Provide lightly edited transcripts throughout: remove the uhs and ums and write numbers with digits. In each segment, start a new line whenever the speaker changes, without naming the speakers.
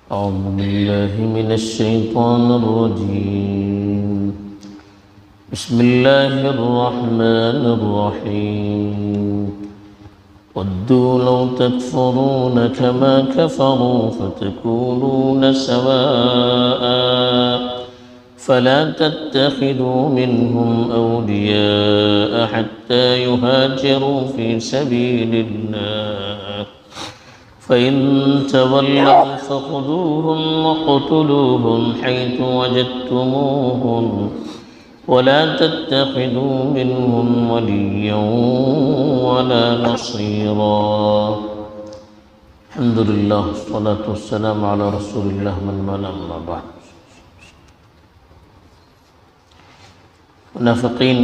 أعوذ بالله من الشيطان الرجيم. بسم الله الرحمن الرحيم. ودوا لو تكفرون كما كفروا فتكونون سواء فلا تتخذوا منهم أولياء حتى يهاجروا في سبيل الله فإن تولوا فخذوهم وقتلوهم حيث وجدتموهم ولا تتخذوا منهم وليا ولا نصيرا. الحمد لله والصلاة والسلام على رسول الله من والاه أما بعد. منافقین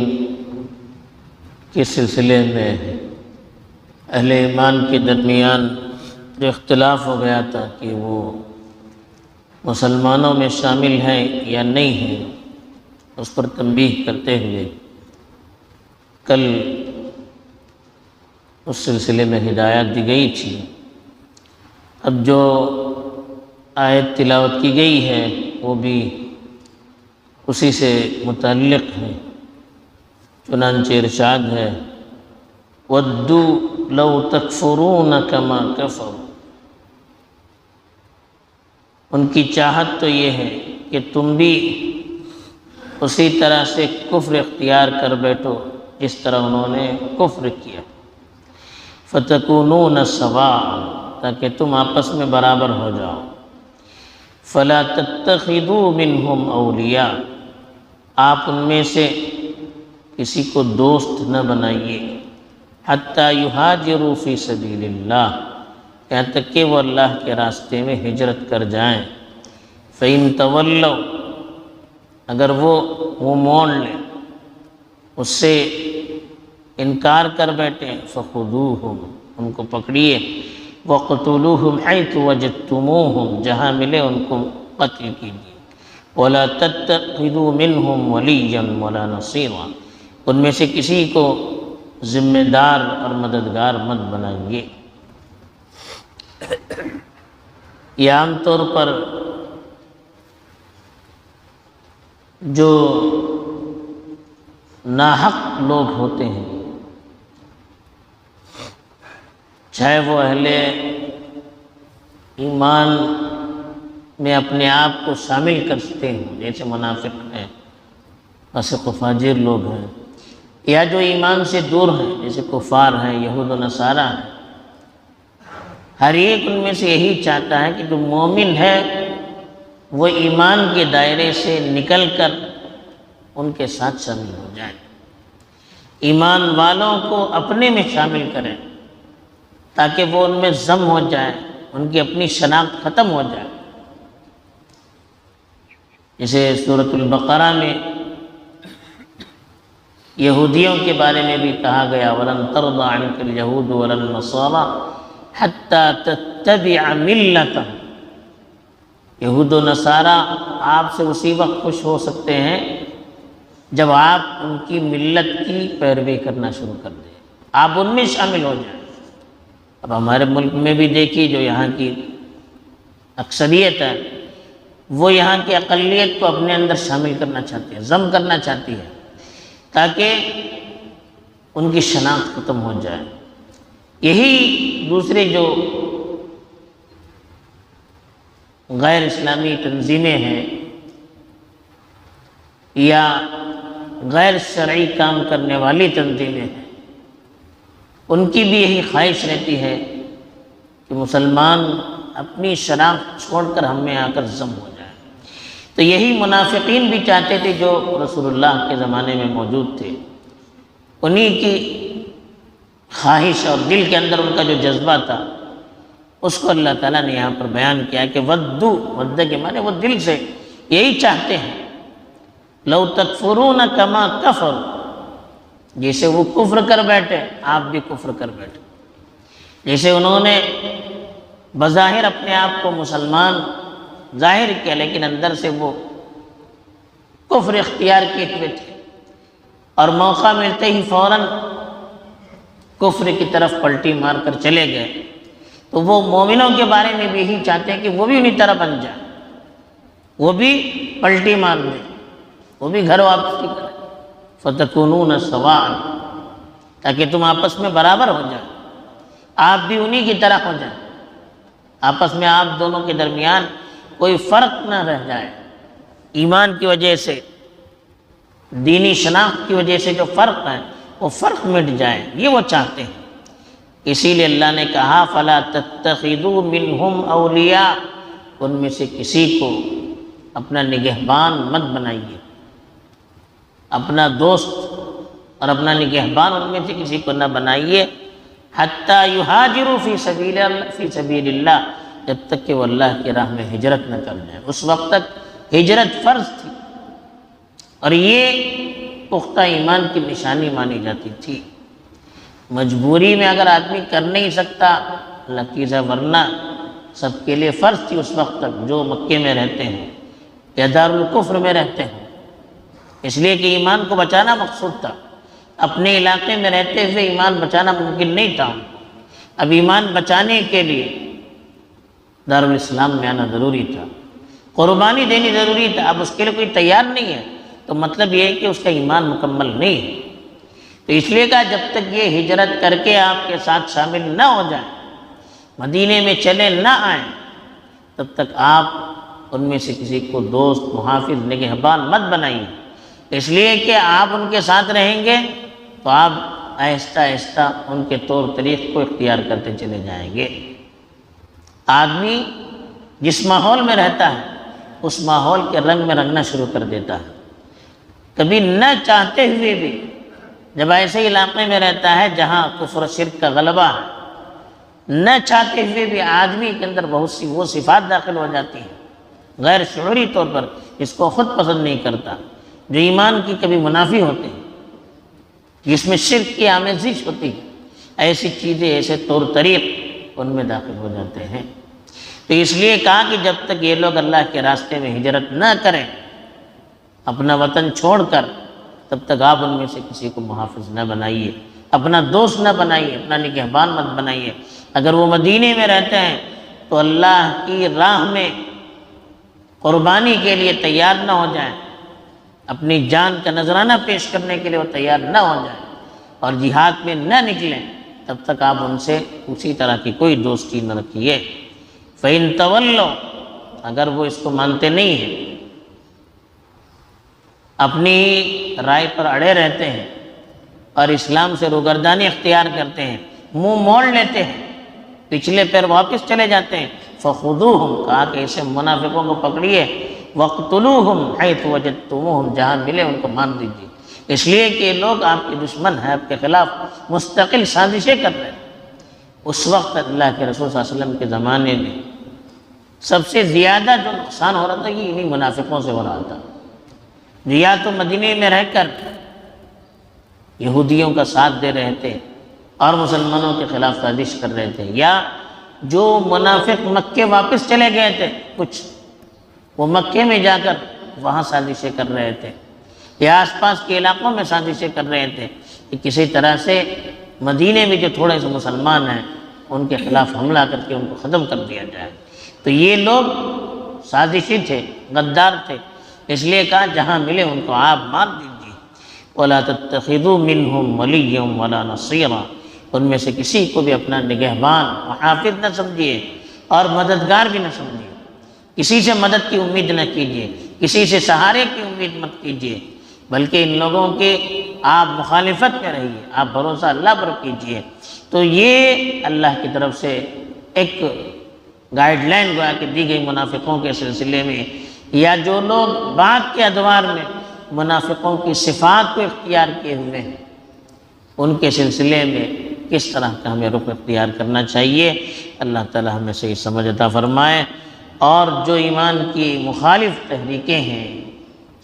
کے سلسلے میں اہل ایمان کے درمیان جو اختلاف ہو گیا تھا کہ وہ مسلمانوں میں شامل ہیں یا نہیں ہیں، اس پر تنبیہ کرتے ہوئے کل اس سلسلے میں ہدایت دی گئی تھی. اب جو آیت تلاوت کی گئی ہے وہ بھی اسی سے متعلق ہے. چنانچہ ارشاد ہے وَدُّوا لَوْ تَكْفُرُونَ كَمَا كَفَرُوا. ان کی چاہت تو یہ ہے کہ تم بھی اسی طرح سے کفر اختیار کر بیٹھو جس طرح انہوں نے کفر کیا. فَتَكُونُونَ سَوَاءً، تاکہ تم آپس میں برابر ہو جاؤ. فَلَا تَتَّخِذُوا مِنْهُمْ أَوْلِيَاءَ، آپ ان میں سے کسی کو دوست نہ بنائیے. حَتَّى يُهَاجِرُوا فِي سَبِيلِ اللَّهِ، یہاں تک کہ وہ اللہ کے راستے میں ہجرت کر جائیں. فَإِن تَوَلَّوْا، اگر وہ منہ موڑ لیں، اس سے انکار کر بیٹھیں، فَخُذُوهُمْ، ان کو پکڑیے. وَقْتُلُوهُمْ حَيْثُ وَجَدتُّمُوهُمْ، جہاں ملے ان کو قتل کیجیے. وَلَا تَتَّخِذُوا مِنْهُمْ وَلِيًّا وَلَا نَصِيرًا، ان میں سے کسی کو ذمہ دار اور مددگار مت بنائیے. یہ عام طور پر جو ناحق لوگ ہوتے ہیں، چاہے وہ اہل ایمان میں اپنے آپ کو شامل کرتے ہیں جیسے منافق ہیں، فاسق و فاجر لوگ ہیں، یا جو ایمان سے دور ہیں جیسے کفار ہیں، یہود و نصارہ ہیں، ہر ایک ان میں سے یہی چاہتا ہے کہ جو مومن ہے وہ ایمان کے دائرے سے نکل کر ان کے ساتھ شامل ہو جائیں، ایمان والوں کو اپنے میں شامل کریں تاکہ وہ ان میں ضم ہو جائے، ان کی اپنی شناخت ختم ہو جائے. جیسے سورۃ البقرہ میں یہودیوں کے بارے میں بھی کہا گیا وَلَن تَرْضَىٰ عَنْكَ الْيَهُودُ وَلَا النَّصَارَىٰ حَتَّىٰ تَتَّبِعَ مِلَّتَهُمْ. یہود و نصارہ آپ سے اسی وقت خوش ہو سکتے ہیں جب آپ ان کی ملت کی پیروی کرنا شروع کر دیں، آپ ان میں شامل ہو جائیں. اب ہمارے ملک میں بھی دیکھیے جو یہاں کی اکثریت ہے وہ یہاں کی اقلیت کو اپنے اندر شامل کرنا چاہتی ہے، ضم کرنا چاہتی ہے تاکہ ان کی شناخت ختم ہو جائے. یہی دوسرے جو غیر اسلامی تنظیمیں ہیں یا غیر شرعی کام کرنے والی تنظیمیں ہیں، ان کی بھی یہی خواہش رہتی ہے کہ مسلمان اپنی شناخت چھوڑ کر ہم میں آ کر ضم ہو جائے. تو یہی منافقین بھی چاہتے تھے جو رسول اللہ کے زمانے میں موجود تھے. انہی کی خواہش اور دل کے اندر ان کا جو جذبہ تھا اس کو اللہ تعالیٰ نے یہاں پر بیان کیا کہ ود کے معنی وہ دل سے یہی چاہتے ہیں. لو تکفرون کما کفر، جیسے وہ کفر کر بیٹھے آپ بھی کفر کر بیٹھے. جیسے انہوں نے بظاہر اپنے آپ کو مسلمان ظاہر کیا لیکن اندر سے وہ کفر اختیار کیے ہوئے تھے، اور موقع ملتے ہی فوراً کفر کی طرف پلٹی مار کر چلے گئے. تو تو وہ مومنوں کے بارے میں بھی یہی چاہتے ہیں کہ وہ بھی انہی طرح بن جائے، وہ بھی پلٹی مار دیں، وہ بھی گھر واپسی کریں، فَتَكُونُونَ سَوَاءً، تاکہ تم آپس میں برابر ہو جائے، آپ بھی انہی کی طرح ہو جائیں، آپس میں آپ دونوں کے درمیان کوئی فرق نہ رہ جائے، ایمان کی وجہ سے، دینی شناخت کی وجہ سے جو فرق ہے وہ فرق مٹ جائے، یہ وہ چاہتے ہیں۔ اسی لیے اللہ نے کہا فَلَا تَتَّخِذُوا مِنْهُمْ أَوْلِيَاءَ، ان میں سے کسی کو اپنا نگہبان مت بنائیے، اپنا دوست اور اپنا نگہبان ان میں سے کسی کو نہ بنائیے، حَتَّى يُهَاجِرُوا فِي سَبِيلِ اللَّهِ، جب تک کہ وہ اللہ کی راہ میں ہجرت نہ کر جائے۔ اس وقت تک ہجرت فرض تھی اور یہ پختہ ایمان کی نشانی مانی جاتی تھی۔ مجبوری میں اگر آدمی کر نہیں سکتا لکیزہ، ورنہ سب کے لیے فرض تھی اس وقت تک جو مکے میں رہتے ہیں یا دارالکفر میں رہتے ہیں، اس لیے کہ ایمان کو بچانا مقصود تھا۔ اپنے علاقے میں رہتے ہوئے ایمان بچانا ممکن نہیں تھا، اب ایمان بچانے کے لیے دارالاسلام میں آنا ضروری تھا، قربانی دینی ضروری تھا۔ اب اس کے لیے کوئی تیار نہیں ہے تو مطلب یہ ہے کہ اس کا ایمان مکمل نہیں ہے۔ تو اس لیے کہا جب تک یہ ہجرت کر کے آپ کے ساتھ شامل نہ ہو جائیں، مدینے میں چلے نہ آئیں، تب تک آپ ان میں سے کسی کو دوست، محافظ، نگہبان مت بنائیے، اس لیے کہ آپ ان کے ساتھ رہیں گے تو آپ آہستہ آہستہ ان کے طور طریق کو اختیار کرتے چلے جائیں گے۔ آدمی جس ماحول میں رہتا ہے اس ماحول کے رنگ میں رنگنا شروع کر دیتا ہے، کبھی نہ چاہتے ہوئے بھی جب ایسے علاقے میں رہتا ہے جہاں کفر و شرک کا غلبہ ہے، نہ چاہتے ہوئے بھی آدمی کے اندر بہت سی وہ صفات داخل ہو جاتی ہیں غیر شعوری طور پر، جس کو خود پسند نہیں کرتا، جو ایمان کی کبھی منافی ہوتے ہیں، جس میں شرک کی آمیزش ہوتی ہے، ایسی چیزیں، ایسے طور طریق ان میں داخل ہو جاتے ہیں۔ تو اس لیے کہا کہ جب تک یہ لوگ اللہ کے راستے میں ہجرت نہ کریں اپنا وطن چھوڑ کر، تب تک آپ ان میں سے کسی کو محافظ نہ بنائیے، اپنا دوست نہ بنائیے، اپنا نگہبان مت بنائیے۔ اگر وہ مدینے میں رہتے ہیں تو اللہ کی راہ میں قربانی کے لیے تیار نہ ہو جائیں، اپنی جان کا نذرانہ پیش کرنے کے لیے وہ تیار نہ ہو جائیں اور جہاد میں نہ نکلیں، تب تک آپ ان سے اسی طرح کی کوئی دوستی نہ رکھیے۔ فَإِن تَوَلَّوْا، اگر وہ اس کو مانتے نہیں ہیں، اپنی رائے پر اڑے رہتے ہیں اور اسلام سے روگردانی اختیار کرتے ہیں، منہ موڑ لیتے ہیں، پچھلے پیر واپس چلے جاتے ہیں، فَخُذُوهُمْ، کہا کہ اسے منافقوں کو پکڑیے، وَاقْتُلُوهُمْ حَيْثُ وَجَدتُّمُوهُمْ، جہاں ملے ان کو مار دیجیے، اس لیے کہ یہ لوگ آپ کے دشمن ہیں، آپ کے خلاف مستقل سازشیں کر رہے ہیں۔ اس وقت اللہ کے رسول صلی اللہ علیہ وسلم کے زمانے میں سب سے زیادہ جو نقصان ہو رہا تھا یہ انہی منافقوں سے ہو رہا تھا، جو یا تو مدینے میں رہ کر یہودیوں کا ساتھ دے رہے تھے اور مسلمانوں کے خلاف سازش کر رہے تھے، یا جو منافق مکے واپس چلے گئے تھے کچھ، وہ مکے میں جا کر وہاں سازشیں کر رہے تھے، یا آس پاس کے علاقوں میں سازشیں کر رہے تھے کہ کسی طرح سے مدینے میں جو تھوڑے سے مسلمان ہیں ان کے خلاف حملہ کر کے ان کو ختم کر دیا جائے۔ تو یہ لوگ سازشی تھے، غدار تھے، اس لیے کہا جہاں ملے ان کو آپ مار دیجیے۔ وَلَا تَتَّخِذُوا مِنْهُمْ وَلِيًّا وَلَا نَصِيرًا، ان میں سے کسی کو بھی اپنا نگہبان، محافظ نہ سمجھیے اور مددگار بھی نہ سمجھیے، کسی سے مدد کی امید نہ کیجیے، کسی سے سہارے کی امید مت کیجیے، بلکہ ان لوگوں کے آپ مخالفت میں رہیے، آپ بھروسہ اللہ پر کیجیے۔ تو یہ اللہ کی طرف سے ایک گائیڈ لائن گویا کہ دی گئی منافقوں کے سلسلے میں، یا جو لوگ بعد کے ادوار میں منافقوں کی صفات کو اختیار کیے ہوئے ہیں ان کے سلسلے میں کس طرح کا ہمیں رخ اختیار کرنا چاہیے۔ اللہ تعالی ہمیں صحیح سمجھ عطا فرمائے، اور جو ایمان کی مخالف تحریکیں ہیں،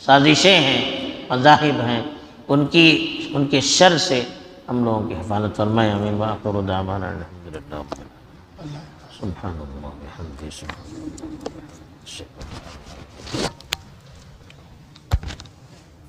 سازشیں ہیں، مذاہب ہیں، ان کے شر سے ہم لوگوں کی حفاظت فرمائے۔ آمین۔ وآخر دعوانا الحمدللہ۔ سبحان اللہ وبحمدہ۔